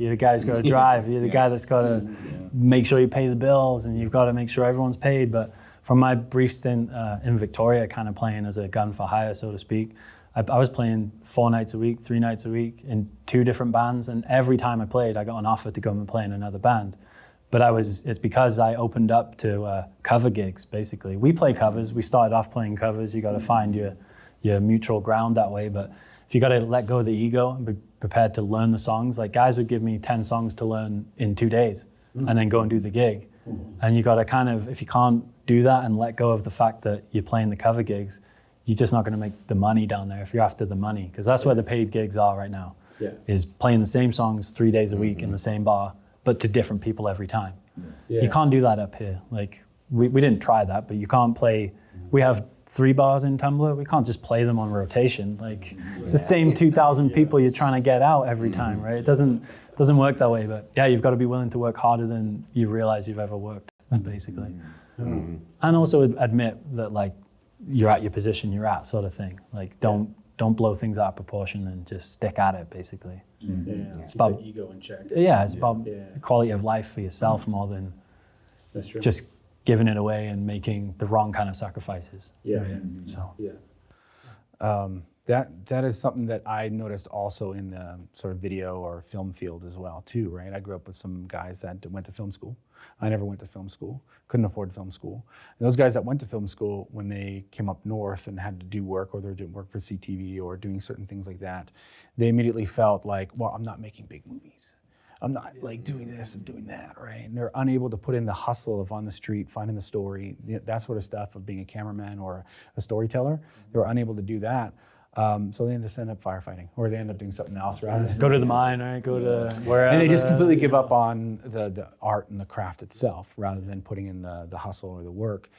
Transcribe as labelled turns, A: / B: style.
A: You're the guy who's got to drive. You're the guy that's got to make sure you pay the bills, and you've got to make sure everyone's paid. But from my brief stint in Victoria, kind of playing as a gun for hire, so to speak, I was playing 4 nights a week, 3 nights a week in 2 different bands, and every time I played, I got an offer to come and play in another band. But it's because I opened up to cover gigs, basically. We play covers. We started off playing covers. You got to find your mutual ground that way. But if you got to let go of the ego and be prepared to learn the songs, like guys would give me 10 songs to learn in 2 days and then go and do the gig. And you got to kind of, if you can't do that and let go of the fact that you're playing the cover gigs, you're just not going to make the money down there if you're after the money. Because that's where the paid gigs are right now, is playing the same songs 3 days a week in the same bar, but to different people every time. You can't do that up here. Like we didn't try that, but you can't play. We have 3 bars in Tumbler. We can't just play them on rotation. Like it's the same 2,000 people you're trying to get out every time, right? It doesn't work that way. But yeah, you've got to be willing to work harder than you realize you've ever worked, basically. And also admit that like you're at your position you're at, sort of thing. Like don't blow things out of proportion and just stick at it, basically.
B: It's about the ego in check.
A: Yeah, it's about quality of life for yourself more than just giving it away and making the wrong kind of sacrifices. So
C: that is something that I noticed also in the sort of video or film field as well too, right? I grew up with some guys that went to film school. I never went to film school, couldn't afford film school. And those guys that went to film school, when they came up north and had to do work, or they were doing work for CTV or doing certain things like that, they immediately felt like, well, I'm not making big movies. I'm not like doing this and doing that, right? And they're unable to put in the hustle of on the street, finding the story, that sort of stuff of being a cameraman or a storyteller. They were unable to do that. So they just end up firefighting, or they end up doing something else rather than
A: go to the mine, right? Go to wherever.
C: And they just completely give up on the art and the craft itself rather than putting in the hustle or the work.